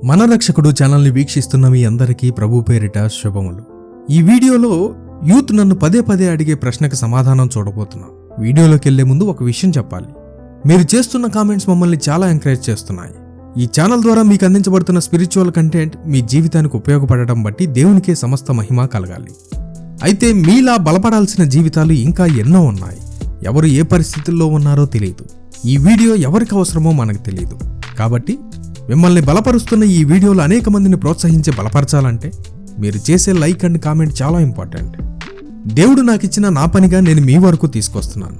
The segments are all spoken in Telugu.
మన రక్షకుడు ఛానల్ని వీక్షిస్తున్న మీ అందరికీ ప్రభు పేరిట శుభములు. ఈ వీడియోలో యూత్ నన్ను పదే పదే అడిగే ప్రశ్నకు సమాధానం చూడబోతున్నాం. వీడియోలోకి వెళ్లే ముందు ఒక విషయం చెప్పాలి. మీరు చేస్తున్న కామెంట్స్ మమ్మల్ని చాలా ఎంకరేజ్ చేస్తున్నాయి. ఈ ఛానల్ ద్వారా మీకు అందించబడుతున్న స్పిరిచువల్ కంటెంట్ మీ జీవితానికి ఉపయోగపడటం బట్టి దేవునికే సమస్త మహిమ కలగాలి. అయితే మీలా బలపడాల్సిన జీవితాలు ఇంకా ఎన్నో ఉన్నాయి. ఎవరు ఏ పరిస్థితుల్లో ఉన్నారో తెలియదు. ఈ వీడియో ఎవరికి అవసరమో మనకు తెలియదు. కాబట్టి మిమ్మల్ని బలపరుస్తున్న ఈ వీడియోలో అనేక మందిని ప్రోత్సహించి బలపరచాలంటే మీరు చేసే లైక్ అండ్ కామెంట్ చాలా ఇంపార్టెంట్. దేవుడు నాకు ఇచ్చిన నా పనిగా నేను మీ వరకు తీసుకొస్తున్నాను.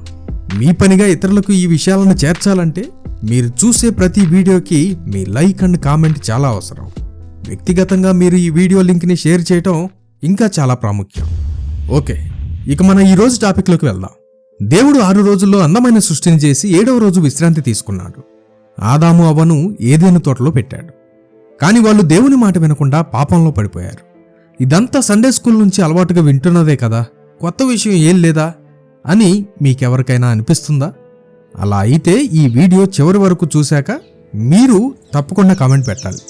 మీ పనిగా ఇతరులకు ఈ విషయాలను చేర్చాలంటే మీరు చూసే ప్రతి వీడియోకి మీ లైక్ అండ్ కామెంట్ చాలా అవసరం. వ్యక్తిగతంగా మీరు ఈ వీడియో లింక్ని షేర్ చేయటం ఇంకా చాలా ప్రాముఖ్యం. ఓకే, ఇక మనం ఈ రోజు టాపిక్లోకి వెళ్దాం. దేవుడు 6 రోజుల్లో అందమైన సృష్టిని చేసి 7వ రోజు విశ్రాంతి తీసుకున్నాడు. ఆదాము అవ్వను ఏదెను తోటలో పెట్టాడు. కాని వాళ్ళు దేవుని మాట వినకుండా పాపంలో పడిపోయారు. ఇదంతా సండే స్కూల్ నుంచి అలవాటుగా వింటున్నదే కదా, కొత్త విషయం ఏం లేదా అని మీకెవరికైనా అనిపిస్తుందా? అలా అయితే ఈ వీడియో చివరి వరకు చూశాక మీరు తప్పకుండా కామెంట్ పెట్టాలి.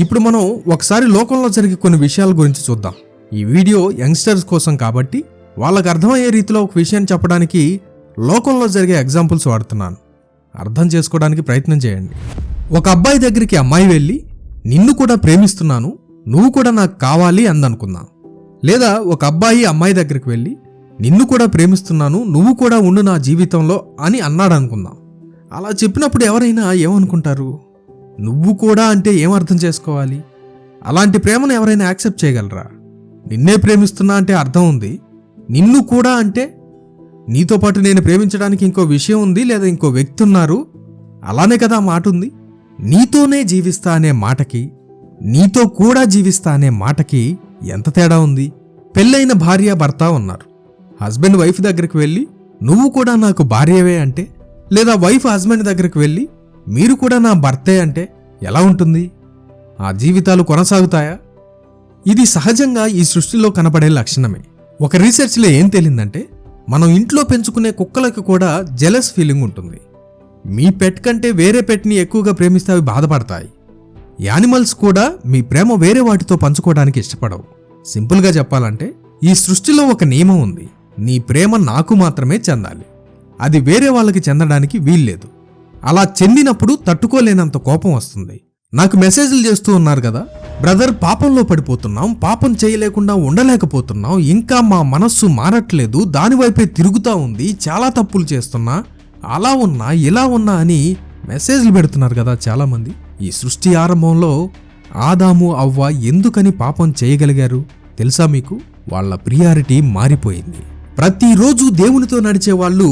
ఇప్పుడు మనం ఒకసారి లోకంలో జరిగే కొన్ని విషయాల గురించి చూద్దాం. ఈ వీడియో యంగ్స్టర్స్ కోసం కాబట్టి వాళ్ళకు అర్థమయ్యే రీతిలో ఒక విషయాన్ని చెప్పడానికి లోకంలో జరిగే ఎగ్జాంపుల్స్ వాడుతున్నాను. అర్థం చేసుకోవడానికి ప్రయత్నం చేయండి. ఒక అబ్బాయి దగ్గరికి అమ్మాయి వెళ్ళి నిన్ను కూడా ప్రేమిస్తున్నాను, నువ్వు కూడా నాకు కావాలి అందనుకుందాం. లేదా ఒక అబ్బాయి అమ్మాయి దగ్గరికి వెళ్ళి నిన్ను కూడా ప్రేమిస్తున్నాను, నువ్వు కూడా ఉండు నా జీవితంలో అని అన్నాడు అనుకుందాం. అలా చెప్పినప్పుడు ఎవరైనా ఏమనుకుంటారు? నువ్వు కూడా అంటే ఏం అర్థం చేసుకోవాలి? అలాంటి ప్రేమను ఎవరైనా యాక్సెప్ట్ చేయగలరా? నిన్నే ప్రేమిస్తున్నా అంటే అర్థం ఉంది, నిన్ను కూడా అంటే నీతో పాటు నేను ప్రేమించడానికి ఇంకో విషయం ఉంది, లేదా ఇంకో వ్యక్తి ఉన్నారు, అలానే కదా మాట ఉంది. నీతోనే జీవిస్తా అనే మాటకి నీతో కూడా జీవిస్తా అనే మాటకి ఎంత తేడా ఉంది? పెళ్ళైన భార్య భర్త ఉన్నారు. హస్బెండ్ వైఫ్ దగ్గరికి వెళ్ళి నువ్వు కూడా నాకు భార్యవే అంటే, లేదా వైఫ్ హస్బెండ్ దగ్గరికి వెళ్ళి మీరు కూడా నా భర్తే అంటే ఎలా ఉంటుంది? ఆ జీవితాలు కొనసాగుతాయా? ఇది సహజంగా ఈ సృష్టిలో కనపడే లక్షణమే. ఒక రీసెర్చ్లో ఏం తేలిందంటే, మనం ఇంట్లో పెంచుకునే కుక్కలకు కూడా జెలస్ ఫీలింగ్ ఉంటుంది. మీ పెట్ కంటే వేరే పెట్ని ఎక్కువగా ప్రేమిస్తే అవి బాధపడతాయి. యానిమల్స్ కూడా మీ ప్రేమ వేరే వాటితో పంచుకోవడానికి ఇష్టపడవు. సింపుల్గా చెప్పాలంటే ఈ సృష్టిలో ఒక నియమం ఉంది. నీ ప్రేమ నాకు మాత్రమే చెందాలి, అది వేరే వాళ్ళకి చెందడానికి వీల్లేదు. అలా చెందినప్పుడు తట్టుకోలేనంత కోపం వస్తుంది. నాకు మెసేజ్లు చేస్తూ ఉన్నారు కదా, బ్రదర్ పాపంలో పడిపోతున్నాం, పాపం చేయలేకుండా ఉండలేకపోతున్నాం, ఇంకా మా మనస్సు మారట్లేదు, దానివైపే తిరుగుతూ ఉంది, చాలా తప్పులు చేస్తున్నా, అలా ఉన్నా ఇలా ఉన్నా అని మెసేజ్లు పెడుతున్నారు కదా చాలామంది. ఈ సృష్టి ఆరంభంలో ఆదాము అవ్వ ఎందుకని పాపం చేయగలిగారు తెలుసా మీకు? వాళ్ళ ప్రియారిటీ మారిపోయింది. ప్రతిరోజు దేవునితో నడిచే వాళ్ళు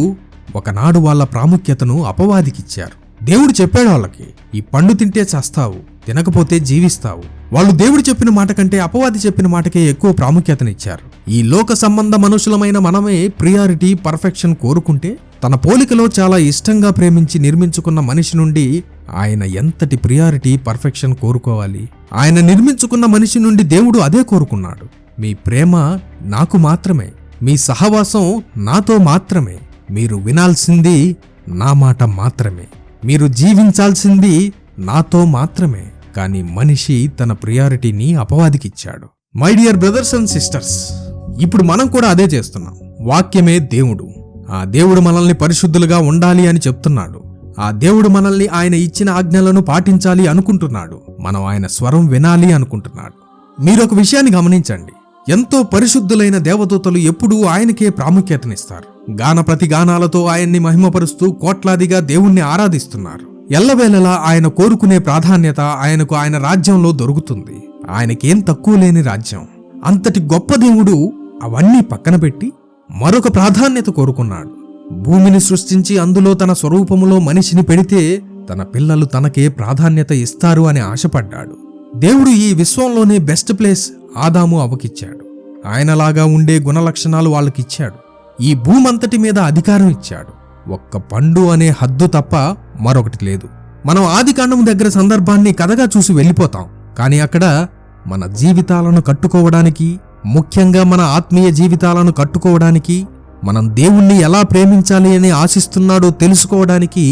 ఒకనాడు వాళ్ళ ప్రాముఖ్యతను అపవాదికిచ్చారు. దేవుడు చెప్పాడు వాళ్ళకి, ఈ పండు తింటే చస్తావు, తినకపోతే జీవిస్తావు. వాళ్ళు దేవుడు చెప్పిన మాట కంటే అపవాది చెప్పిన మాటకే ఎక్కువ ప్రాముఖ్యతనిచ్చారు. ఈ లోక సంబంధ మనుషులమైన మనమే ప్రియారిటీ, పర్ఫెక్షన్ కోరుకుంటే తన పోలికలో చాలా ఇష్టంగా ప్రేమించి నిర్మించుకున్న మనిషి నుండి ఆయన ఎంతటి ప్రియారిటీ, పర్ఫెక్షన్ కోరుకోవాలి? ఆయన నిర్మించుకున్న మనిషి నుండి దేవుడు అదే కోరుకున్నాడు. మీ ప్రేమ నాకు మాత్రమే, మీ సహవాసం నాతో మాత్రమే, మీరు వినాల్సింది నా మాట మాత్రమే, మీరు జీవించాల్సింది నాతో మాత్రమే. కానీ మనిషి తన ప్రియారిటీని అపవాదికిచ్చాడు. My dear brothers and sisters, ఇప్పుడు మనం కూడా అదే చేస్తున్నాం. వాక్యమే దేవుడు. ఆ దేవుడు మనల్ని పరిశుద్ధులుగా ఉండాలి అని చెప్తున్నాడు. ఆ దేవుడు మనల్ని ఆయన ఇచ్చిన ఆజ్ఞలను పాటించాలి అనుకుంటున్నాడు. మనం ఆయన స్వరం వినాలి అనుకుంటున్నాడు. మీరొక విషయాన్ని గమనించండి, ఎంతో పరిశుద్ధులైన దేవదూతలు ఎప్పుడూ ఆయనకే ప్రాముఖ్యతనిస్తారు. గాన ప్రతిగానాలతో ఆయన్ని మహిమపరుస్తూ కోట్లాదిగా దేవుణ్ణి ఆరాధిస్తున్నారు. ఎల్లవేళలా ఆయన కోరుకునే ప్రాధాన్యత ఆయనకు ఆయన రాజ్యంలో దొరుకుతుంది. ఆయనకేం తక్కువ లేని రాజ్యం. అంతటి గొప్ప దేవుడు అవన్నీ పక్కన పెట్టి మరొక ప్రాధాన్యత కోరుకున్నాడు. భూమిని సృష్టించి అందులో తన స్వరూపములో మనిషిని పెడితే తన పిల్లలు తనకే ప్రాధాన్యత ఇస్తారు అని ఆశపడ్డాడు. దేవుడు ఈ విశ్వంలోనే బెస్ట్ ప్లేస్ ఆదాము అవ్వకిచ్చాడు. ఆయనలాగా ఉండే గుణలక్షణాలు వాళ్ళకిచ్చాడు. ఈ భూమంతటి మీద అధికారం ఇచ్చాడు. ఒక్క పండు అనే హద్దు తప్ప మరొకటి లేదు. మనం ఆదికాండం దగ్గర సందర్భాన్ని కథగా చూసి వెళ్ళిపోతాం. కానీ అక్కడ మన జీవితాలను కట్టుకోవడానికి, ముఖ్యంగా మన ఆత్మీయ జీవితాలను కట్టుకోవడానికి, మనం దేవుణ్ణి ఎలా ప్రేమించాలి అని ఆశిస్తున్నాడో తెలుసుకోవడానికి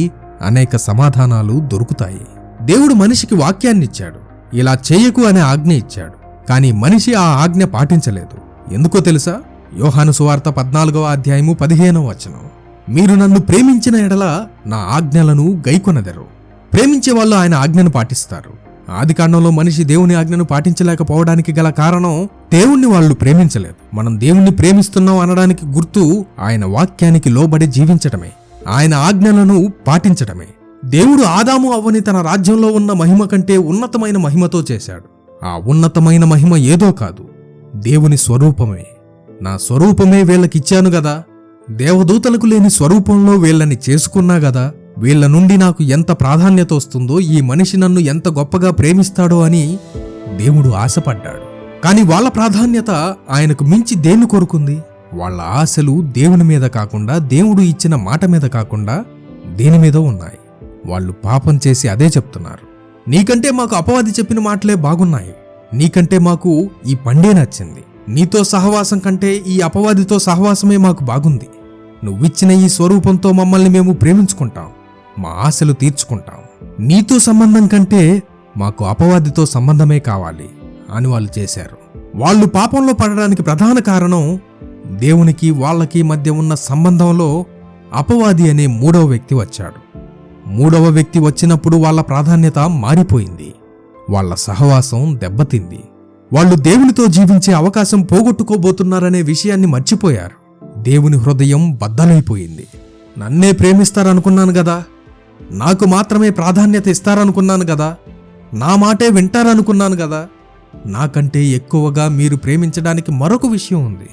అనేక సమాధానాలు దొరుకుతాయి. దేవుడు మనిషికి వాక్యాన్నిచ్చాడు. ఇలా చేయకు అనే ఆజ్ఞ ఇచ్చాడు. కానీ మనిషి ఆ ఆజ్ఞ పాటించలేదు. ఎందుకో తెలుసా? యోహాను సువార్త 14వ అధ్యాయము 15వ వచనం, మీరు నన్ను ప్రేమించిన ఎడల నా ఆజ్ఞలను గైకొనెదరు. ప్రేమించే వాళ్ళు ఆయన ఆజ్ఞను పాటిస్తారు. ఆదికాండంలో మనిషి దేవుని ఆజ్ఞను పాటించలేకపోవడానికి గల కారణం దేవుణ్ణి వాళ్ళు ప్రేమించలేదు. మనం దేవుణ్ణి ప్రేమిస్తున్నాం అనడానికి గుర్తు ఆయన వాక్యానికి లోబడి జీవించటమే, ఆయన ఆజ్ఞలను పాటించటమే. దేవుడు ఆదాము అవ్వని తన రాజ్యంలో ఉన్న మహిమ కంటే ఉన్నతమైన మహిమతో చేశాడు. ఆ ఉన్నతమైన మహిమ ఏదో కాదు, దేవుని స్వరూపమే. నా స్వరూపమే వీళ్ళకిచ్చాను గదా, దేవదూతలకు లేని స్వరూపంలో వీళ్ళని చేసుకున్నా గదా, వీళ్ళ నుండి నాకు ఎంత ప్రాధాన్యత వస్తుందో, ఈ మనిషి నన్ను ఎంత గొప్పగా ప్రేమిస్తాడో అని దేవుడు ఆశపడ్డాడు. కాని వాళ్ళ ప్రాధాన్యత ఆయనకు మించి దేన్ని కోరుకుంది? వాళ్ళ ఆశలు దేవుని మీద కాకుండా, దేవుడు ఇచ్చిన మాట మీద కాకుండా దేని మీద ఉన్నాయి. వాళ్ళు పాపం చేసి అదే చెప్తున్నారు, నీకంటే మాకు అపవాది చెప్పిన మాటలే బాగున్నాయి, నీకంటే మాకు ఈ పండే నచ్చింది, నీతో సహవాసం కంటే ఈ అపవాదితో సహవాసమే మాకు బాగుంది, నువ్విచ్చిన ఈ స్వరూపంతో మమ్మల్ని మేము ప్రేమించుకుంటాం, మా ఆశలు తీర్చుకుంటాం, నీతో సంబంధం కంటే మాకు అపవాదితో సంబంధమే కావాలి అని వాళ్ళు చేశారు. వాళ్ళు పాపంలో పడడానికి ప్రధాన కారణం దేవునికి వాళ్ళకి మధ్య ఉన్న సంబంధంలో అపవాది అనే మూడవ వ్యక్తి వచ్చాడు. మూడవ వ్యక్తి వచ్చినప్పుడు వాళ్ళ ప్రాధాన్యత మారిపోయింది, వాళ్ళ సహవాసం దెబ్బతింది. వాళ్ళు దేవునితో జీవించే అవకాశం పోగొట్టుకోబోతున్నారనే విషయాన్ని మర్చిపోయారు. దేవుని హృదయం బద్దలైపోయింది. నన్నే ప్రేమిస్తారనుకున్నాను గదా, నాకు మాత్రమే ప్రాధాన్యత ఇస్తారనుకున్నాను గదా, నా మాటే వింటారనుకున్నాను గదా, నాకంటే ఎక్కువగా మీరు ప్రేమించడానికి మరొక విషయం ఉంది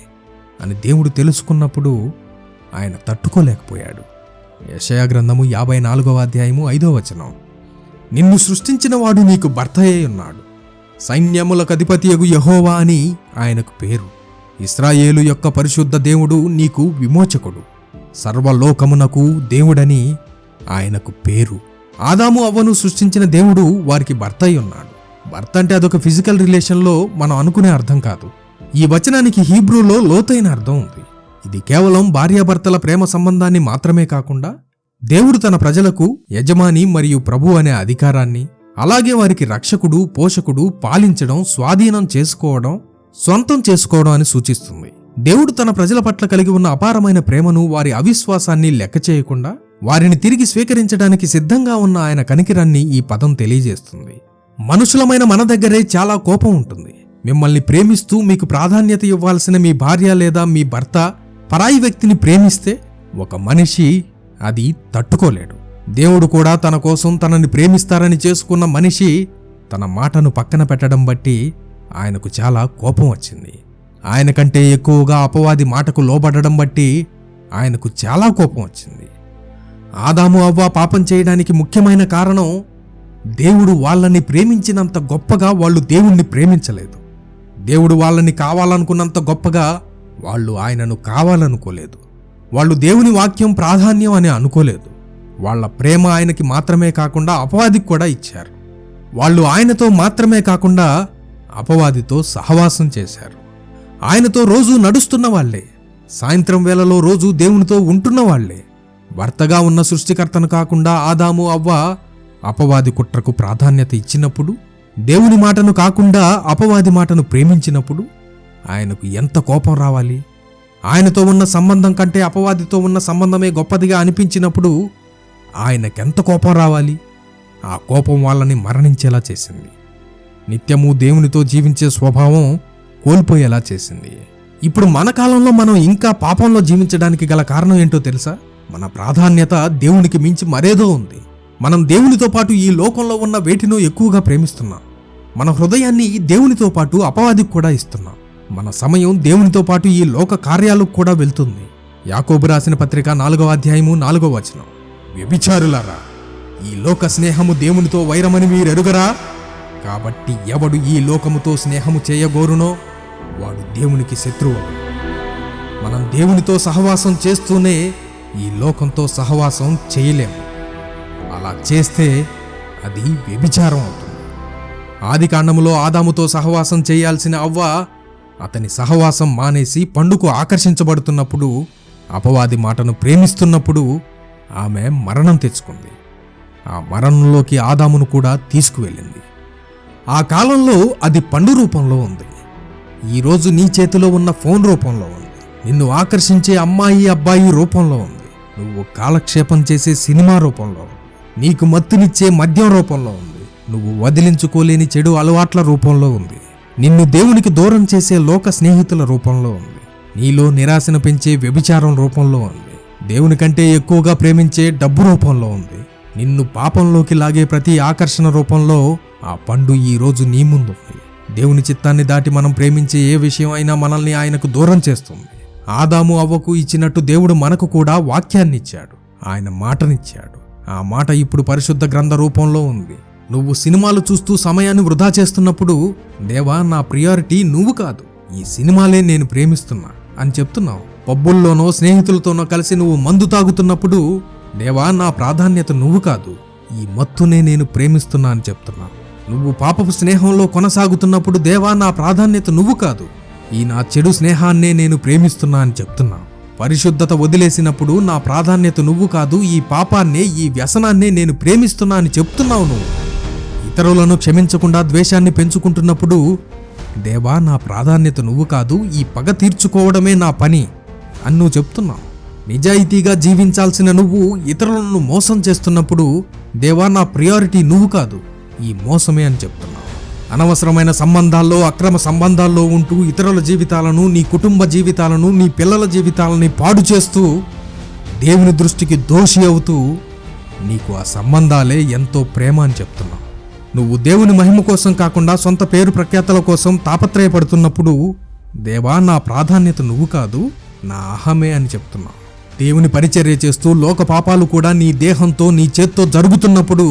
అని దేవుడు తెలుసుకున్నప్పుడు ఆయన తట్టుకోలేకపోయాడు. యెషయా గ్రంథము 54వ అధ్యాయము 5వ వచనం, నిన్ను సృష్టించిన వాడు నీకు భర్తయే ఉన్నాడు, సైన్యములకు అధిపతియగు యెహోవా అని ఆయనకు పేరు. ఇశ్రాయేలు యొక్క పరిశుద్ధ దేవుడు నీకు విమోచకుడు, సర్వలోకమునకు దేవుడని ఆయనకు పేరు. ఆదాము అవ్వను సృష్టించిన దేవుడు వారికి భర్త అయి ఉన్నాడు. భర్త అంటే అదొక ఫిజికల్ రిలేషన్లో మనం అనుకునే అర్థం కాదు. ఈ వచనానికి హీబ్రూలో లోతైన అర్థం ఉంది. ఇది కేవలం భార్యాభర్తల ప్రేమ సంబంధాన్ని మాత్రమే కాకుండా దేవుడు తన ప్రజలకు యజమాని మరియు ప్రభు అనే అధికారాన్ని, అలాగే వారికి రక్షకుడు, పోషకుడు, పాలించడం, స్వాధీనం చేసుకోవడం, సొంతం చేసుకోవడం అని సూచిస్తుంది. దేవుడు తన ప్రజల పట్ల కలిగి ఉన్న అపారమైన ప్రేమను, వారి అవిశ్వాసాన్ని లెక్క చేయకుండా వారిని తిరిగి స్వీకరించడానికి సిద్ధంగా ఉన్న ఆయన కనికిరాన్ని ఈ పదం తెలియజేస్తుంది. మనుషులమైన మన దగ్గరే చాలా కోపం ఉంటుంది. మిమ్మల్ని ప్రేమిస్తూ మీకు ప్రాధాన్యత ఇవ్వాల్సిన మీ భార్య లేదా మీ భర్త పరాయి వ్యక్తిని ప్రేమిస్తే ఒక మనిషి అది తట్టుకోలేడు. దేవుడు కూడా తన కోసం తనని ప్రేమిస్తారని చేసుకున్న మనిషి తన మాటను పక్కన పెట్టడం బట్టి ఆయనకు చాలా కోపం వచ్చింది. ఆయన కంటే ఎక్కువగా అపవాది మాటకు లోబడడం బట్టి ఆయనకు చాలా కోపం వచ్చింది. ఆదాము అవ్వ పాపం చేయడానికి ముఖ్యమైన కారణం దేవుడు వాళ్ళని ప్రేమించినంత గొప్పగా వాళ్ళు దేవుణ్ణి ప్రేమించలేదు. దేవుడు వాళ్ళని కావాలనుకున్నంత గొప్పగా వాళ్ళు ఆయనను కావాలనుకోలేదు. వాళ్ళు దేవుని వాక్యం ప్రాధాన్యం అని అనుకోలేదు. వాళ్ళ ప్రేమ ఆయనకి మాత్రమే కాకుండా అపవాదికి కూడా ఇచ్చారు. వాళ్ళు ఆయనతో మాత్రమే కాకుండా అపవాదితో సహవాసం చేశారు. ఆయనతో రోజూ నడుస్తున్న వాళ్లే, సాయంత్రం వేళలో రోజూ దేవునితో ఉంటున్న వాళ్లే. భర్తగా ఉన్న సృష్టికర్తను కాకుండా ఆదాము అవ్వ అపవాది కుట్రకు ప్రాధాన్యత ఇచ్చినప్పుడు, దేవుని మాటను కాకుండా అపవాది మాటను ప్రేమించినప్పుడు ఆయనకు ఎంత కోపం రావాలి? ఆయనతో ఉన్న సంబంధం కంటే అపవాదితో ఉన్న సంబంధమే గొప్పదిగా అనిపించినప్పుడు ఆయనకెంత కోపం రావాలి? ఆ కోపం వాళ్ళని మరణించేలా చేసింది. నిత్యము దేవునితో జీవించే స్వభావం కోల్పోయేలా చేసింది. ఇప్పుడు మన కాలంలో మనం ఇంకా పాపంలో జీవించడానికి గల కారణం ఏంటో తెలుసా? మన ప్రాధాన్యత దేవునికి మించి మరేదో ఉంది. మనం దేవునితో పాటు ఈ లోకంలో ఉన్న వేటినో ఎక్కువగా ప్రేమిస్తున్నాం. మన హృదయాన్ని దేవునితో పాటు అపవాదికి కూడా ఇస్తున్నాం. మన సమయం దేవునితో పాటు ఈ లోక కార్యాలకు కూడా వెళ్తుంది. యాకోబు రాసిన పత్రిక 4వ అధ్యాయము 4వ వచనం, వ్యభిచారులారా, ఈ లోక స్నేహము దేవునితో వైరమని మీరెరుగరా? కాబట్టి ఎవడు ఈ లోకముతో స్నేహము చేయగోరునో వాడు దేవునికి శత్రువు. మనం దేవునితో సహవాసం చేస్తూనే ఈ లోకంతో సహవాసం చేయలేము. అలా చేస్తే అది వ్యభిచారం అవుతుంది. ఆదికాండములో ఆదాముతో సహవాసం చేయాల్సిన అవ్వ అతని సహవాసం మానేసి పండుకు ఆకర్షించబడుతున్నప్పుడు, అపవాది మాటను ప్రేమిస్తున్నప్పుడు ఆమె మరణం తెచ్చుకుంది. ఆ మరణంలోకి ఆదామును కూడా తీసుకువెళ్ళింది. ఆ కాలంలో అది పండు రూపంలో ఉంది. ఈరోజు నీ చేతిలో ఉన్న ఫోన్ రూపంలో ఉంది. నిన్ను ఆకర్షించే అమ్మాయి అబ్బాయి రూపంలో ఉంది. నువ్వు కాలక్షేపం చేసే సినిమా రూపంలో ఉంది. నీకు మత్తునిచ్చే మద్యం రూపంలో ఉంది. నువ్వు వదిలించుకోలేని చెడు అలవాట్ల రూపంలో ఉంది. నిన్ను దేవునికి దూరం చేసే లోక స్నేహితుల రూపంలో ఉంది. నీలో నిరాశను పెంచే వ్యభిచారం రూపంలో ఉంది. దేవుని కంటే ఎక్కువగా ప్రేమించే డబ్బు రూపంలో ఉంది. నిన్ను పాపంలోకి లాగే ప్రతి ఆకర్షణ రూపంలో ఆ పండు ఈ రోజు నీ ముందుంది. దేవుని చిత్తాన్ని దాటి మనం ప్రేమించే ఏ విషయం అయినా మనల్ని ఆయనకు దూరం చేస్తుంది. ఆదాము అవ్వకు ఇచ్చినట్టు దేవుడు మనకు కూడా వాక్యాన్ని ఇచ్చాడు. ఆయన మాటనిచ్చాడు. ఆ మాట ఇప్పుడు పరిశుద్ధ గ్రంథ రూపంలో ఉంది. నువ్వు సినిమాలు చూస్తూ సమయాన్ని వృధా చేస్తున్నప్పుడు, దేవా నా ప్రియారిటీ నువ్వు కాదు, ఈ సినిమాలే నేను ప్రేమిస్తున్నా అని చెప్తున్నావు. పబ్బుల్లోనో స్నేహితులతోనో కలిసి నువ్వు మందు తాగుతున్నప్పుడు, దేవా నా ప్రాధాన్యత నువ్వు కాదు, ఈ మత్తునే నేను ప్రేమిస్తున్నా అని చెప్తున్నా. నువ్వు పాపపు స్నేహంలో కొనసాగుతున్నప్పుడు, దేవా నా ప్రాధాన్యత నువ్వు కాదు, ఈ నా చెడు స్నేహాన్నే నేను ప్రేమిస్తున్నా అని చెప్తున్నా. పరిశుద్ధత వదిలేసినప్పుడు, నా ప్రాధాన్యత నువ్వు కాదు, ఈ పాపాన్నే ఈ వ్యసనాన్నే నేను ప్రేమిస్తున్నా అని చెప్తున్నావు. నువ్వు ఇతరులను క్షమించకుండా ద్వేషాన్ని పెంచుకుంటున్నప్పుడు, దేవా నా ప్రాధాన్యత నువ్వు కాదు, ఈ పగ తీర్చుకోవడమే నా పని అని నువ్వు చెప్తున్నావు. నిజాయితీగా జీవించాల్సిన నువ్వు ఇతరులను మోసం చేస్తున్నప్పుడు, దేవా నా ప్రియారిటీ నువ్వు కాదు, ఈ మోసమే అని చెప్తున్నావు. అనవసరమైన సంబంధాల్లో, అక్రమ సంబంధాల్లో ఉంటూ ఇతరుల జీవితాలను, నీ కుటుంబ జీవితాలను, నీ పిల్లల జీవితాలని పాడు చేస్తూ దేవుని దృష్టికి దోషి అవుతూ నీకు ఆ సంబంధాలే ఎంతో ప్రేమ అని చెప్తున్నావు. నువ్వు దేవుని మహిమ కోసం కాకుండా సొంత పేరు ప్రఖ్యాతల కోసం తాపత్రయపడుతున్నప్పుడు, దేవా నా ప్రాధాన్యత నువ్వు కాదు, నా అహమే అని చెప్తున్నావు. దేవుని పరిచర్య చేస్తూ లోక పాపాలు కూడా నీ దేహంతో, నీ చేత్తో జరుగుతున్నప్పుడు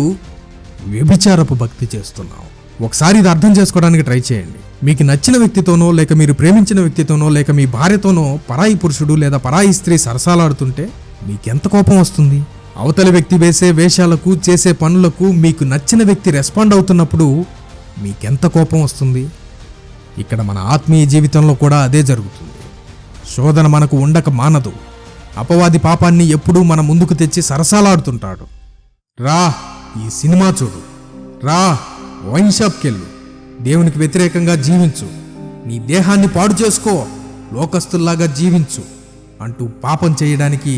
వ్యభిచారపు భక్తి చేస్తున్నావు. ఒకసారి ఇది అర్థం చేసుకోవడానికి ట్రై చేయండి. మీకు నచ్చిన వ్యక్తితోనో, లేక మీరు ప్రేమించిన వ్యక్తితోనో, లేక మీ భార్యతోనో పరాయి పురుషుడు లేదా పరాయి స్త్రీ సరసాలాడుతుంటే మీకెంత కోపం వస్తుంది? అవతలి వ్యక్తి వేసే వేషాలకు, చేసే పనులకు మీకు నచ్చిన వ్యక్తి రెస్పాండ్ అవుతున్నప్పుడు మీకెంత కోపం వస్తుంది? ఇక్కడ మన ఆత్మీయ జీవితంలో కూడా అదే జరుగుతుంది. శోధన మనకు ఉండక మానదు. అపవాది పాపాన్ని ఎప్పుడూ మన ముందుకు తెచ్చి సరసాలాడుతుంటాడు. రా ఈ సినిమా చూడు, రా వైన్ షాప్కెళ్ళు, దేవునికి వ్యతిరేకంగా జీవించు, నీ దేహాన్ని పాడు చేసుకో, లోకస్తుల్లాగా జీవించు అంటూ పాపం చేయడానికి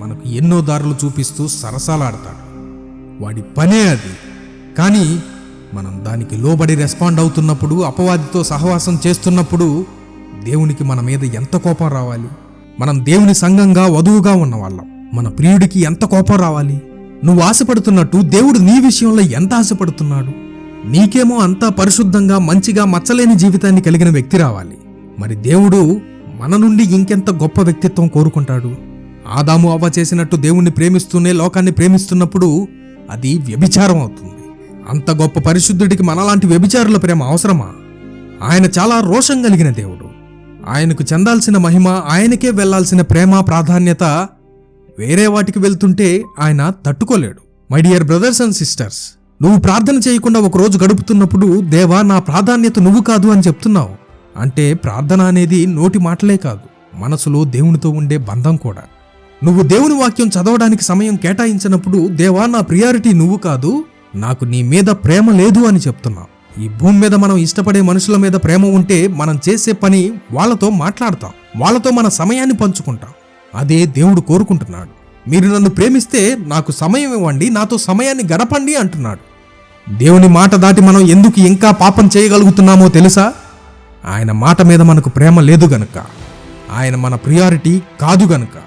మనకు ఎన్నో దారులు చూపిస్తూ సరసాలాడతాడు. వాడి పనే అది. కానీ మనం దానికి లోబడి రెస్పాండ్ అవుతున్నప్పుడు, అపవాదితో సహవాసం చేస్తున్నప్పుడు దేవునికి మన మీద ఎంత కోపం రావాలి? మనం దేవుని సంఘంగా, వధువుగా ఉన్నవాళ్ళం. మన ప్రియుడికి ఎంత కోపం రావాలి? నువ్వు ఆశపడుతున్నట్టు దేవుడు నీ విషయంలో ఎంత ఆశపడుతున్నాడు? నీకేమో అంతా పరిశుద్ధంగా, మంచిగా, మచ్చలేని జీవితాన్ని కలిగిన వ్యక్తి రావాలి. మరి దేవుడు మన నుండి ఇంకెంత గొప్ప వ్యక్తిత్వం కోరుకుంటాడు? ఆదాము అవ్వ చేసినట్టు దేవుణ్ణి ప్రేమిస్తూనే లోకాన్ని ప్రేమిస్తున్నప్పుడు అది వ్యభిచారం అవుతుంది. అంత గొప్ప పరిశుద్ధుడికి మనలాంటి వ్యభిచారుల ప్రేమ అవసరమా? ఆయన చాలా రోషం కలిగిన దేవుడు. ఆయనకు చెందాల్సిన మహిమ, ఆయనకే వెళ్లాల్సిన ప్రేమ, ప్రాధాన్యత వేరే వాటికి వెళ్తుంటే ఆయన తట్టుకోలేడు. My dear brothers and sisters, నువ్వు ప్రార్థన చేయకుండా ఒకరోజు గడుపుతున్నప్పుడు, దేవా నా ప్రాధాన్యత నువ్వు కాదు అని చెప్తున్నావు. అంటే ప్రార్థన అనేది నోటి మాటలే కాదు, మనసులో దేవునితో ఉండే బంధం కూడా. నువ్వు దేవుని వాక్యం చదవడానికి సమయం కేటాయించినప్పుడు, దేవా నా ప్రియారిటీ నువ్వు కాదు, నాకు నీ మీద ప్రేమ లేదు అని చెప్తున్నావు. ఈ భూమి మీద మనం ఇష్టపడే మనుషుల మీద ప్రేమ ఉంటే మనం చేసే పని వాళ్ళతో మాట్లాడతాం, వాళ్ళతో మన సమయాన్ని పంచుకుంటాం. అదే దేవుడు కోరుకుంటున్నాడు. మీరు నన్ను ప్రేమిస్తే నాకు సమయం ఇవ్వండి, నాతో సమయాన్ని గడపండి అంటున్నాడు. దేవుని మాట దాటి మనం ఎందుకు ఇంకా పాపం చేయగలుగుతున్నామో తెలుసా? ఆయన మాట మీద మనకు ప్రేమ లేదు గనుక, ఆయన మన ప్రియారిటీ కాదు గనుక.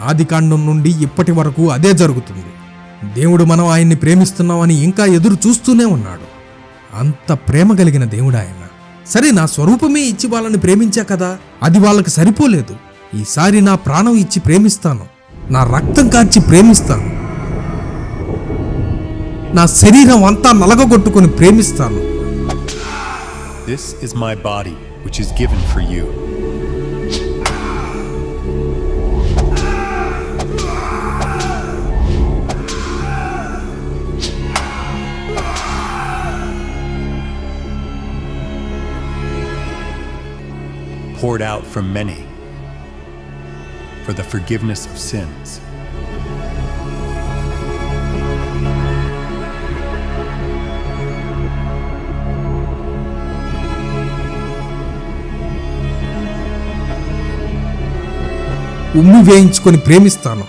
ఆదికాండం నుండి ఇప్పటి వరకు అదే జరుగుతుంది. దేవుడు మనం ఆయన్ని ప్రేమిస్తున్నామని ఇంకా ఎదురు చూస్తూనే ఉన్నాడు. అంత ప్రేమ కలిగిన దేవుడు ఆయన. సరే, నా స్వరూపమే ఇచ్చి వాళ్ళని ప్రేమించా కదా, అది వాళ్ళకి సరిపోలేదు. ఈసారి నా ప్రాణం ఇచ్చి ప్రేమిస్తాను, నా రక్తం కార్చి ప్రేమిస్తాను, నా శరీరం అంతా నలగగొట్టుకుని ప్రేమిస్తాను. This is my body, which is given for you. Poured out from many for the forgiveness of sins. ఉమ్మి వేయించుకొని ప్రేమిస్తాను.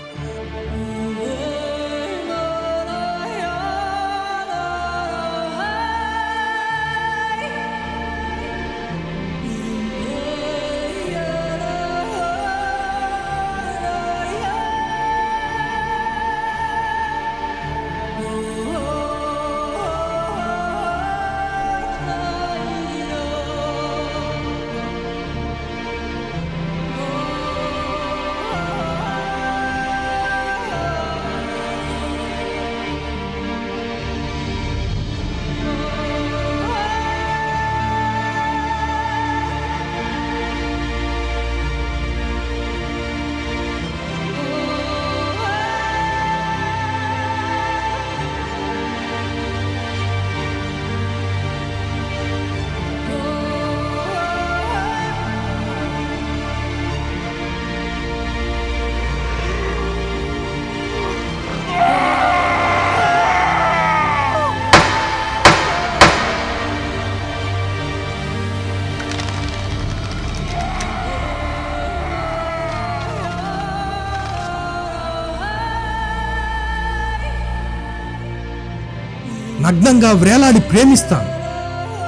నగ్నంగా వ్రేలాడి ప్రేమిస్తాను.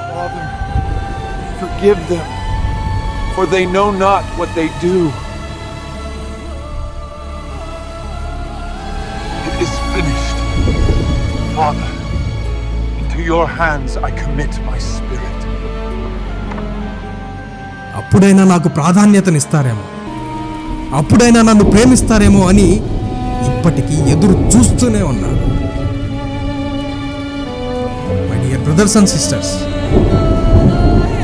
Father, forgive them, for they know not what they do. It is finished. Father, into your hands I commit my spirit. అప్పుడైనా నాకు ప్రాధాన్యతనిస్తారేమో, అప్పుడైనా నన్ను ప్రేమిస్తారేమో అని ఇప్పటికీ ఎదురు చూస్తూనే ఉన్నాను. బ్రదర్స్ అండ్ సిస్టర్స్,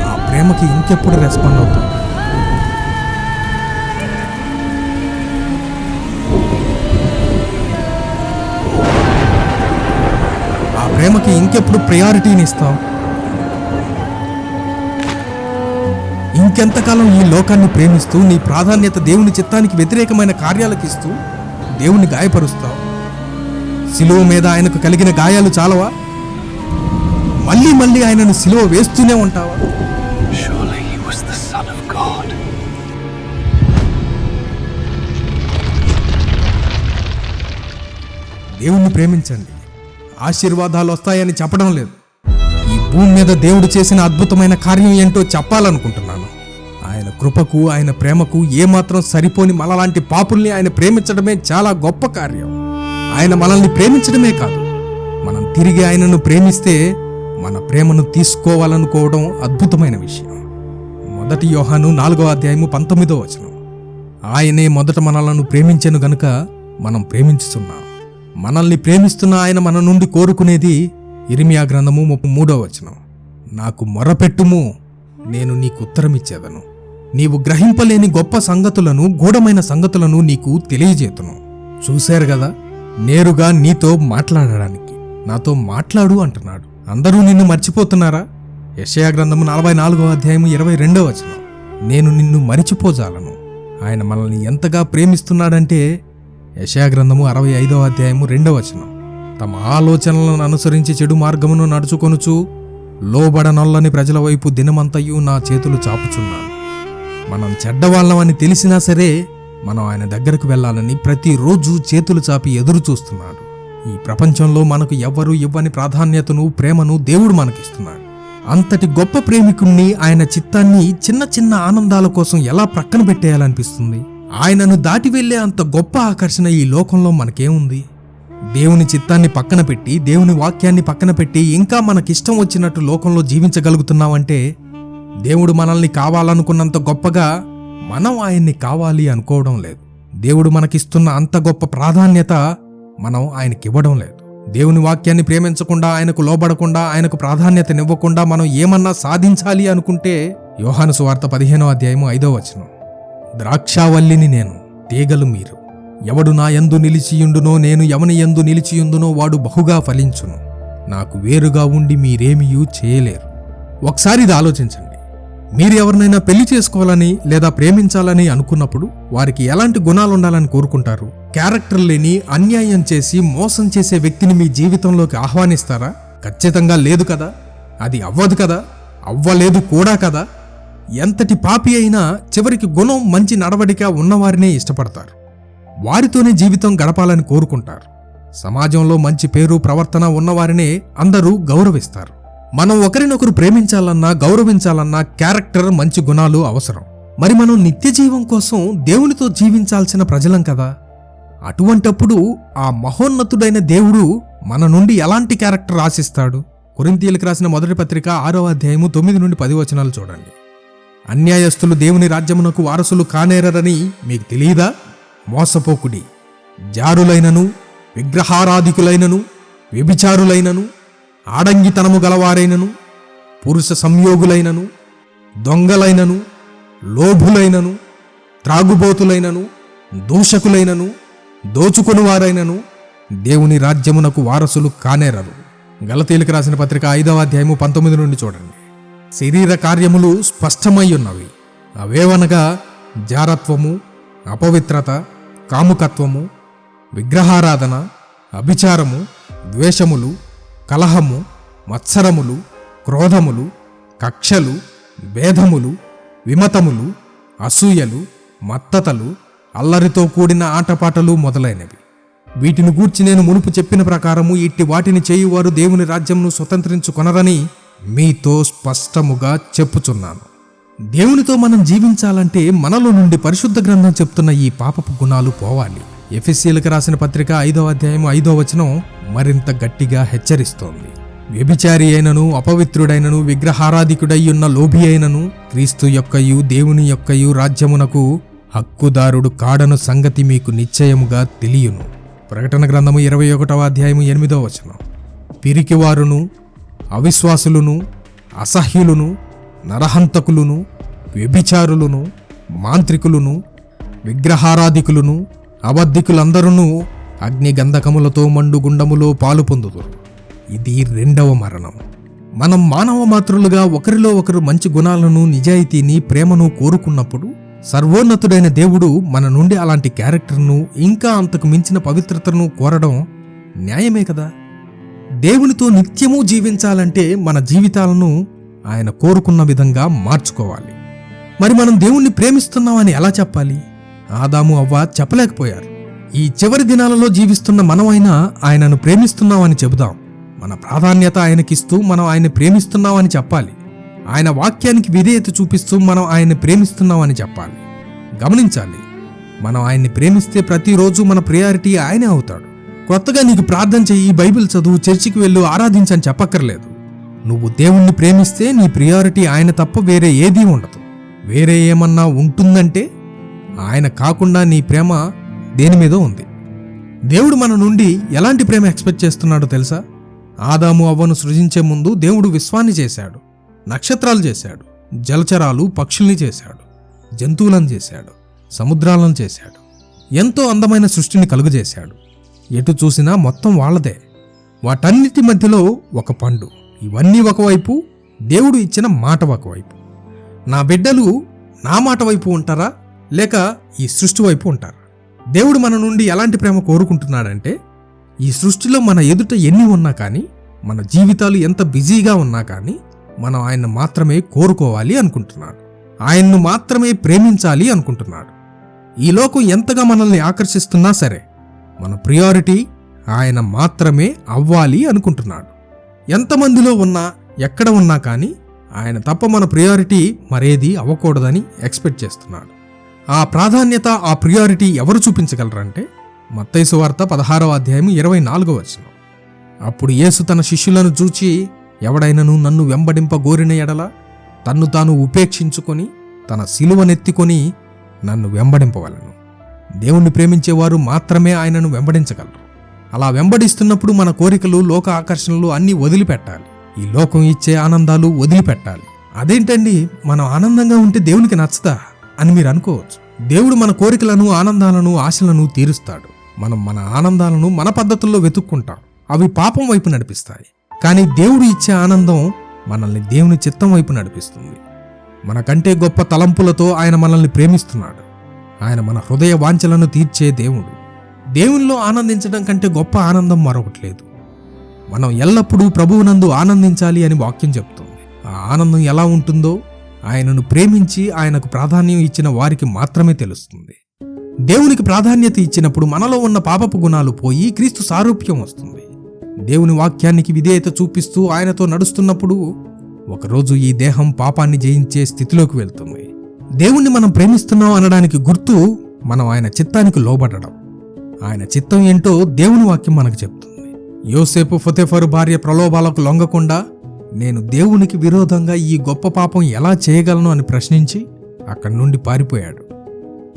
ఆ ప్రేమకి ఇంకెప్పుడు రెస్పాండ్ అవుతాం? ఆ ప్రేమకి ఇంకెప్పుడు ప్రయారిటీని ఇస్తాం? ఇంకెంతకాలం ఈ లోకాన్ని ప్రేమిస్తూ నీ ప్రాధాన్యత దేవుని చిత్తానికి వ్యతిరేకమైన కార్యాలకు ఇస్తూ దేవుని గాయపరుస్తావు? శిలువ మీద ఆయనకు కలిగిన గాయాలు చాలవా? మళ్ళీ మళ్ళీ ఆయనను సిలువ వేస్తూనే ఉంటావా? Surely he was the Son of God. దేవుణ్ణి ప్రేమించండి, ఆశీర్వాదాలు వస్తాయని చెప్పడం లేదు. ఈ భూమి మీద దేవుడు చేసిన అద్భుతమైన కార్యం ఏంటో చెప్పాలనుకుంటున్నాను. ఆయన కృపకు, ఆయన ప్రేమకు ఏమాత్రం సరిపోని మనలాంటి పాపుల్ని ఆయన ప్రేమించడమే చాలా గొప్ప కార్యం. ఆయన మనల్ని ప్రేమించడమే కాదు, మనం తిరిగి ఆయనను ప్రేమిస్తే మన ప్రేమను తీసుకోవాలనుకోవడం అద్భుతమైన విషయం. 1 యోహాను 4వ అధ్యాయము 19వ వచనం. ఆయనే మొదట మనలను ప్రేమించెను గనుక మనం ప్రేమించుతున్నాం. మనల్ని ప్రేమిస్తున్న ఆయన మన నుండి కోరుకునేది ఇర్మియా గ్రంథము 33వ వచనం. నాకు మొరపెట్టుము, నేను నీకు ఉత్తరమిచ్చేదను, నీవు గ్రహింపలేని గొప్ప సంగతులను, గూఢమైన సంగతులను నీకు తెలియజేతును. చూశారు కదా, నేరుగా నీతో మాట్లాడడానికి నాతో మాట్లాడు అంటున్నాడు. అందరూ నిన్ను మర్చిపోతున్నారా? యెషయా గ్రంథము 44వ అధ్యాయము 22వ వచనం. నేను నిన్ను మరిచిపోజాలను. ఆయన మనల్ని ఎంతగా ప్రేమిస్తున్నాడంటే యెషయా గ్రంథము 65వ అధ్యాయము 2వ వచనం. తమ ఆలోచనలను అనుసరించి చెడు మార్గమును నడుచుకొనుచు లోబడనొల్లని ప్రజల వైపు దినమంతయు నా చేతులు చాపుచున్నాను. మనం చెడ్డవాళ్ళమని తెలిసినా సరే మనం ఆయన దగ్గరకు వెళ్ళాలని ప్రతిరోజు చేతులు చాపి ఎదురు చూస్తున్నాడు. ఈ ప్రపంచంలో మనకు ఎవ్వరూ ఇవ్వని ప్రాధాన్యతను, ప్రేమను దేవుడు మనకిస్తున్నాడు. అంతటి గొప్ప ప్రేమికుణ్ణి, ఆయన చిత్తాన్ని చిన్న చిన్న ఆనందాల కోసం ఎలా ప్రక్కన పెట్టేయాలనిపిస్తుంది? ఆయనను దాటి వెళ్లే అంత గొప్ప ఆకర్షణ ఈ లోకంలో మనకేముంది? దేవుని చిత్తాన్ని పక్కన పెట్టి, దేవుని వాక్యాన్ని పక్కన పెట్టి ఇంకా మనకిష్టం వచ్చినట్టు లోకంలో జీవించగలుగుతున్నామంటే దేవుడు మనల్ని కావాలనుకున్నంత గొప్పగా మనం ఆయన్ని కావాలి అనుకోవడం లేదు. దేవుడు మనకిస్తున్న అంత గొప్ప ప్రాధాన్యత మనం ఆయనకివ్వడం లేదు. దేవుని వాక్యాన్ని ప్రేమించకుండా, ఆయనకు లోబడకుండా, ఆయనకు ప్రాధాన్యతనివ్వకుండా మనం ఏమన్నా సాధించాలి అనుకుంటే యోహాను సువార్త 15వ అధ్యాయము 5వ వచనం. ద్రాక్షావల్లిని నేను, తీగలు మీరు. ఎవడు నా యందు నిలిచియుండునో, నేను ఎవని యందు నిలిచియుందునో వాడు బహుగా ఫలించును. నాకు వేరుగా ఉండి మీరేమీయూ చేయలేరు. ఒకసారి ఇది ఆలోచించండి. మీరు ఎవరినైనా పెళ్లి చేసుకోవాలని లేదా ప్రేమించాలని అనుకున్నప్పుడు వారికి ఎలాంటి గుణాలు ఉండాలని కోరుకుంటారు? క్యారెక్టర్ లేని, అన్యాయం చేసి మోసం చేసే వ్యక్తిని మీ జీవితంలోకి ఆహ్వానిస్తారా? ఖచ్చితంగా లేదు కదా. అది అవ్వదు కదా, అవ్వలేదు కూడా కదా. ఎంతటి పాపి అయినా చివరికి గుణం మంచి నడవడిక ఉన్నవారినే ఇష్టపడతారు. వారితోనే జీవితం గడపాలని కోరుకుంటారు. సమాజంలో మంచి పేరు ప్రవర్తన ఉన్నవారినే అందరూ గౌరవిస్తారు. మనం ఒకరినొకరు ప్రేమించాలన్నా గౌరవించాలన్నా క్యారెక్టర్ మంచి గుణాలు అవసరం. మరి మనం నిత్య జీవం కోసం దేవునితో జీవించాల్సిన ప్రజలం కదా. అటువంటప్పుడు ఆ మహోన్నతుడైన దేవుడు మన నుండి ఎలాంటి క్యారెక్టర్ ఆశిస్తాడు? కొరింథీయులకు రాసిన మొదటి పత్రిక 6వ అధ్యాయము 9-10 వచనాలు చూడండి. అన్యాయస్తులు దేవుని రాజ్యమునకు వారసులు కానేరని మీకు తెలియదా? మోసపోకుడి. జారులైనను, విగ్రహారాధికులైనను, వ్యభిచారులైనను, ఆడంగితనము గలవారైనను, పురుష సంయోగులైనను, దొంగలైనను, లోభులైనను, త్రాగుబోతులైనను, దూషకులైనను, దోచుకొనువారైనను దేవుని రాజ్యమునకు వారసులు కానేరరు. గలతీయులకు రాసిన పత్రిక 5వ అధ్యాయము 19 నుండి చూడండి. శరీర కార్యములు స్పష్టమై ఉన్నవి. అవేవనగా జారత్వము, అపవిత్రత, కాముకత్వము, విగ్రహారాధన, అభిచారము, ద్వేషములు, కలహము, మత్సరములు, క్రోధములు, కక్షలు, భేదములు, విమతములు, అసూయలు, మత్తతలు, అల్లరితో కూడిన ఆటపాటలు మొదలైనవి. వీటిని గూర్చి నేను మునుపు చెప్పిన ప్రకారము ఇట్టి వాటిని చేయువారు దేవుని రాజ్యంను స్వతంత్రించుకొనరని మీతో స్పష్టముగా చెప్పుచున్నాను. దేవునితో మనం జీవించాలంటే మనలో నుండి పరిశుద్ధ గ్రంథం చెప్తున్న ఈ పాపపు గుణాలు పోవాలి. ఎఫెసీయులకు రాసిన పత్రిక 5వ అధ్యాయం 5వ వచనం మరింత గట్టిగా హెచ్చరిస్తోంది. వ్యభిచారి అయినను, అపవిత్రుడైనను, విగ్రహారాధికుడయ్యున్న లోభి అయినను క్రీస్తు యొక్కయు దేవుని యొక్కయు రాజ్యమునకు హక్కుదారుడు కాడను సంగతి మీకు నిశ్చయముగా తెలియను. ప్రకటన గ్రంథము 21వ అధ్యాయము 8వ వచనం. పిరికివారును, అవిశ్వాసులును, అసహ్యులును, నరహంతకులును, వ్యభిచారులును, మాంత్రికులును, విగ్రహారాధికులును, అబద్ధికులందరూ అగ్ని గంధకములతో మండు గుండములో పాలు పొందుదురు. ఇది 2వ మరణం. మనం మానవ మాతృలుగా ఒకరిలో ఒకరు మంచి గుణాలను, నిజాయితీని, ప్రేమను కోరుకున్నప్పుడు సర్వోన్నతుడైన దేవుడు మన నుండి అలాంటి క్యారెక్టర్ను, ఇంకా అంతకు మించిన పవిత్రతను కోరడం న్యాయమే కదా. దేవునితో నిత్యము జీవించాలంటే మన జీవితాలను ఆయన కోరుకున్న విధంగా మార్చుకోవాలి. మరి మనం దేవుణ్ణి ప్రేమిస్తున్నామని ఎలా చెప్పాలి? ఆదాము, అవ్వ చెప్పలేకపోయారు. ఈ చివరి దినాలలో జీవిస్తున్న మనమైనా ఆయనను ప్రేమిస్తున్నామని చెబుదాం. మన ప్రాధాన్యత ఆయనకిస్తూ మనం ఆయన ప్రేమిస్తున్నామని చెప్పాలి. ఆయన వాక్యానికి విధేయత చూపిస్తూ మనం ఆయన్ని ప్రేమిస్తున్నామని చెప్పాలి. గమనించాలి, మనం ఆయన్ని ప్రేమిస్తే ప్రతిరోజు మన ప్రయారిటీ ఆయనే అవుతాడు. కొత్తగా నీకు ప్రార్థన చెయ్యి, బైబిల్ చదువు, చర్చికి వెళ్ళు, ఆరాధించని చెప్పక్కర్లేదు. నువ్వు దేవుణ్ణి ప్రేమిస్తే నీ ప్రియారిటీ ఆయన తప్ప వేరే ఏదీ ఉండదు. వేరే ఏమన్నా ఉంటుందంటే ఆయన కాకుండా నీ ప్రేమ దేని మీద ఉంది. దేవుడు మన నుండి ఎలాంటి ప్రేమ ఎక్స్పెక్ట్ చేస్తున్నాడో తెలుసా? ఆదాము, అవ్వను సృజించే ముందు దేవుడు విశ్వాన్ని చేశాడు, నక్షత్రాలు చేశాడు, జలచరాలు, పక్షుల్ని చేశాడు, జంతువులను చేశాడు, సముద్రాలను చేశాడు. ఎంతో అందమైన సృష్టిని కలుగజేశాడు. ఎటు చూసినా మొత్తం వాళ్ళదే. వాటన్నిటి మధ్యలో ఒక పండు. ఇవన్నీ ఒకవైపు, దేవుడు ఇచ్చిన మాట ఒకవైపు. నా బిడ్డలు నా మాట వైపు ఉంటారా, లేక ఈ సృష్టి వైపు ఉంటారా? దేవుడు మన నుండి ఎలాంటి ప్రేమ కోరుకుంటున్నాడంటే, ఈ సృష్టిలో మన ఎదుట ఎన్ని ఉన్నా కానీ, మన జీవితాలు ఎంత బిజీగా ఉన్నా కానీ, మనం ఆయన్ను మాత్రమే కోరుకోవాలి అనుకుంటున్నాడు. ఆయన్ను మాత్రమే ప్రేమించాలి అనుకుంటున్నాడు. ఈ లోకం ఎంతగా మనల్ని ఆకర్షిస్తున్నా సరే, మన ప్రియారిటీ ఆయన మాత్రమే అవ్వాలి అనుకుంటున్నాడు. ఎంతమందిలో ఉన్నా, ఎక్కడ ఉన్నా కానీ ఆయన తప్ప మన ప్రియారిటీ మరేది అవ్వకూడదని ఎక్స్పెక్ట్ చేస్తున్నాడు. ఆ ప్రాధాన్యత, ఆ ప్రియారిటీ ఎవరు చూపించగలరంటే మత్తయి సువార్త 16వ అధ్యాయం 24వ వచనం. అప్పుడు యేసు తన శిష్యులను చూచి, ఎవడైనను నన్ను వెంబడింపగోరిన ఎడల తన్ను తాను ఉపేక్షించుకొని తన సిలువనెత్తికొని నన్ను వెంబడింపవలెను. దేవుణ్ణి ప్రేమించేవారు మాత్రమే ఆయనను వెంబడించగలరు. అలా వెంబడిస్తున్నప్పుడు మన కోరికలు, లోక ఆకర్షణలు అన్నీ వదిలిపెట్టాలి. ఈ లోకం ఇచ్చే ఆనందాలు వదిలిపెట్టాలి. అదేంటండి, మనం ఆనందంగా ఉంటే దేవునికి నచ్చదా అని మీరు అనుకోవచ్చు. దేవుడు మన కోరికలను, ఆనందాలను, ఆశలను తీరుస్తాడు. మనం మన ఆనందాలను మన పద్ధతుల్లో వెతుక్కుంటాం. అవి పాపం వైపు నడిపిస్తాయి. కానీ దేవుడు ఇచ్చే ఆనందం మనల్ని దేవుని చిత్తం వైపు నడిపిస్తుంది. మనకంటే గొప్ప తలంపులతో ఆయన మనల్ని ప్రేమిస్తున్నాడు. ఆయన మన హృదయ వాంఛలను తీర్చే దేవుడు. దేవునిలో ఆనందించడం కంటే గొప్ప ఆనందం మరొకటి లేదు. మనం ఎల్లప్పుడూ ప్రభువునందు ఆనందించాలి అని వాక్యం చెప్తుంది. ఆ ఆనందం ఎలా ఉంటుందో ఆయనను ప్రేమించి ఆయనకు ప్రాధాన్యం ఇచ్చిన వారికి మాత్రమే తెలుస్తుంది. దేవునికి ప్రాధాన్యత ఇచ్చినప్పుడు మనలో ఉన్న పాపపు గుణాలు పోయి క్రీస్తు సారూప్యం వస్తుంది. దేవుని వాక్యానికి విధేయత చూపిస్తూ ఆయనతో నడుస్తున్నప్పుడు ఒకరోజు ఈ దేహం పాపాన్ని జయించే స్థితిలోకి వెళ్తుంది. దేవుణ్ణి మనం ప్రేమిస్తున్నాం అనడానికి గుర్తు మనం ఆయన చిత్తానికి లోబడడం. ఆయన చిత్తం ఏంటో దేవుని వాక్యం మనకు చెప్తుంది. యోసేపు పొతెఫరు భార్య ప్రలోభాలకు లొంగకుండా నేను దేవునికి విరోధంగా ఈ గొప్ప పాపం ఎలా చేయగలను అని ప్రశ్నించి అక్కడి నుండి పారిపోయాడు.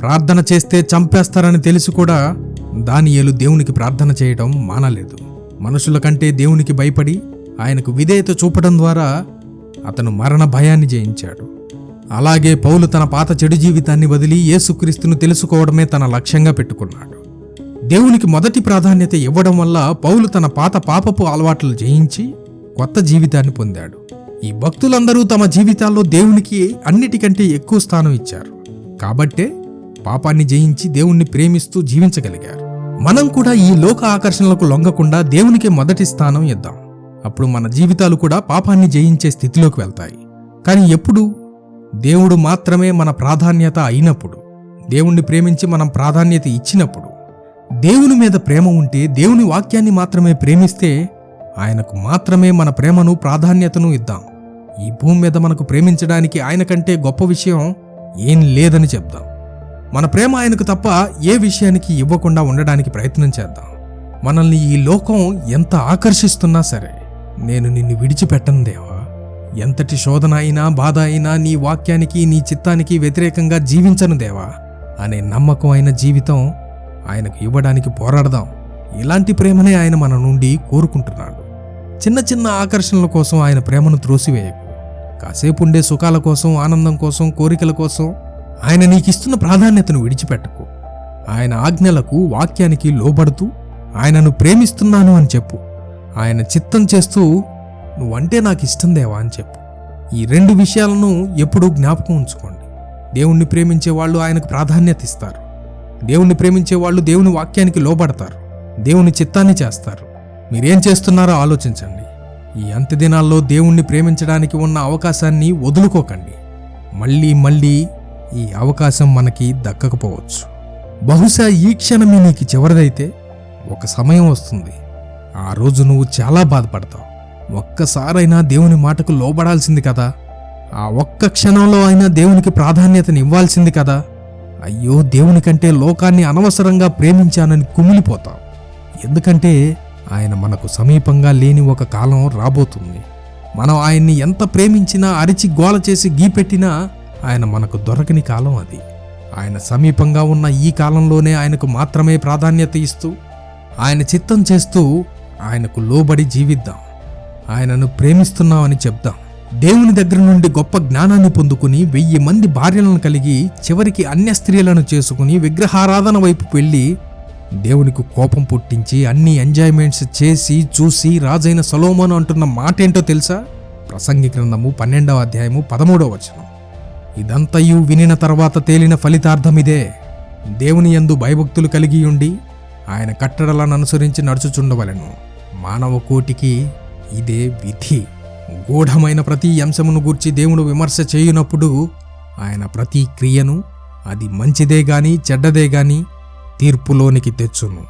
ప్రార్థన చేస్తే చంపేస్తారని తెలిసి కూడా దానియేలు దేవునికి ప్రార్థన చేయడం మానలేదు. మనుషుల కంటే దేవునికి భయపడి ఆయనకు విధేయత చూపడం ద్వారా అతను మరణ భయాన్ని జయించాడు. అలాగే పౌలు తన పాత చెడు జీవితాన్ని వదిలి యేసుక్రీస్తును తెలుసుకోవడమే తన లక్ష్యంగా పెట్టుకున్నాడు. దేవునికి మొదటి ప్రాధాన్యత ఇవ్వడం వల్ల పౌలు తన పాత పాపపు అలవాట్లు జయించి కొత్త జీవితాన్ని పొందాడు. ఈ భక్తులందరూ తమ జీవితాల్లో దేవునికి అన్నిటికంటే ఎక్కువ స్థానం ఇచ్చారు. కాబట్టే పాపాన్ని జయించి దేవుణ్ణి ప్రేమిస్తూ జీవించగలిగారు. మనం కూడా ఈ లోక ఆకర్షణలకు లొంగకుండా దేవునికి మొదటి స్థానం ఇద్దాం. అప్పుడు మన జీవితాలు కూడా పాపాన్ని జయించే స్థితిలోకి వెళ్తాయి. కానీ ఎప్పుడు? దేవుడు మాత్రమే మన ప్రాధాన్యత అయినప్పుడు, దేవుణ్ణి ప్రేమించి మనం ప్రాధాన్యత ఇచ్చినప్పుడు. దేవుని మీద ప్రేమ ఉంటే, దేవుని వాక్యాన్ని మాత్రమే ప్రేమిస్తే ఆయనకు మాత్రమే మన ప్రేమను ప్రాధాన్యతను ఇద్దాం. ఈ భూమి మీద మనకు ప్రేమించడానికి ఆయన కంటే గొప్ప విషయం ఏం లేదని చెప్దాం. మన ప్రేమ ఆయనకు తప్ప ఏ విషయానికి ఇవ్వకుండా ఉండడానికి ప్రయత్నం చేద్దాం. మనల్ని ఈ లోకం ఎంత ఆకర్షిస్తున్నా సరే, నేను నిన్ను విడిచిపెట్టను దేవా, ఎంతటి శోధన అయినా బాధ అయినా నీ వాక్యానికి నీ చిత్తానికి వ్యతిరేకంగా జీవించను దేవా అనే నమ్మకం అయిన జీవితం ఆయనకు ఇవ్వడానికి పోరాడదాం. ఇలాంటి ప్రేమనే ఆయన మన నుండి కోరుకుంటున్నాడు. చిన్న చిన్న ఆకర్షణల కోసం ఆయన ప్రేమను త్రోసివేయకు. కాసేపు ఉండే సుఖాల కోసం, ఆనందం కోసం, కోరికల కోసం ఆయన నీకిస్తున్న ప్రాధాన్యతను విడిచిపెట్టకు. ఆయన ఆజ్ఞలకు, వాక్యానికి లోబడుతూ ఆయనను ప్రేమిస్తున్నాను అని చెప్పు. ఆయన చిత్తం చేస్తూ నువ్వంటే నాకు ఇష్టం దేవా అని చెప్పు. ఈ రెండు విషయాలను ఎప్పుడూ జ్ఞాపకం ఉంచుకోండి. దేవుణ్ణి ప్రేమించే వాళ్ళు ఆయనకు ప్రాధాన్యత ఇస్తారు. దేవుణ్ణి ప్రేమించే వాళ్ళు దేవుని వాక్యానికి లోబడతారు, దేవుని చిత్తాన్ని చేస్తారు. మీరేం చేస్తున్నారో ఆలోచించండి. ఈ అంత్యదినాల్లో దేవుణ్ణి ప్రేమించడానికి ఉన్న అవకాశాన్ని వదులుకోకండి. మళ్ళీ ఈ అవకాశం మనకి దక్కకపోవచ్చు. బహుశా ఈ క్షణమే నీకు చివరిదైతే ఒక సమయం వస్తుంది, ఆ రోజు నువ్వు చాలా బాధపడతావు. ఒక్కసారైనా దేవుని మాటకు లోబడాల్సింది కదా. ఆ ఒక్క క్షణంలో అయినా దేవునికి ప్రాధాన్యతని ఇవ్వాల్సింది కదా. అయ్యో, దేవుని కంటే లోకాన్ని అనవసరంగా ప్రేమించానని కుమిలిపోతాం. ఎందుకంటే ఆయన మనకు సమీపంగా లేని ఒక కాలం రాబోతుంది. మనం ఆయన్ని ఎంత ప్రేమించినా, అరిచి గోల చేసి గీపెట్టినా ఆయన మనకు దొరకని కాలం అది. ఆయన సమీపంగా ఉన్న ఈ కాలంలోనే ఆయనకు మాత్రమే ప్రాధాన్యత ఇస్తూ, ఆయన చిత్తం చేస్తూ ఆయనకు లోబడి జీవిద్దాం. ఆయనను ప్రేమిస్తున్నామని చెప్దాం. దేవుని దగ్గర నుండి గొప్ప జ్ఞానాన్ని పొందుకుని 1000 మంది భార్యలను కలిగి చివరికి అన్య స్త్రీలను చేసుకుని విగ్రహారాధన వైపు వెళ్ళి దేవునికి కోపం పుట్టించి అన్ని ఎంజాయ్మెంట్స్ చేసి చూసి రాజైన సొలొమోను అంటున్న మాటేంటో తెలుసా? ప్రసంగి గ్రంథము 12వ అధ్యాయము 13వ వచనం. ఇదంతయు వినిన తర్వాత తేలిన ఫలితార్థమిదే, దేవుని యందు భయభక్తులు కలిగి ఉండి ఆయన కట్టడలను అనుసరించి నడుచుచుండవలెను. మానవ కోటికి ఇదే విధి. గూఢమైన ప్రతి అంశమును గూర్చి దేవుడు విమర్శ చేయునప్పుడు ఆయన ప్రతి క్రియను, అది మంచిదే గాని చెడ్డదే గాని, తీర్పులోనికి తెచ్చును.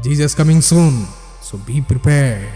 Jesus coming soon, so be prepared.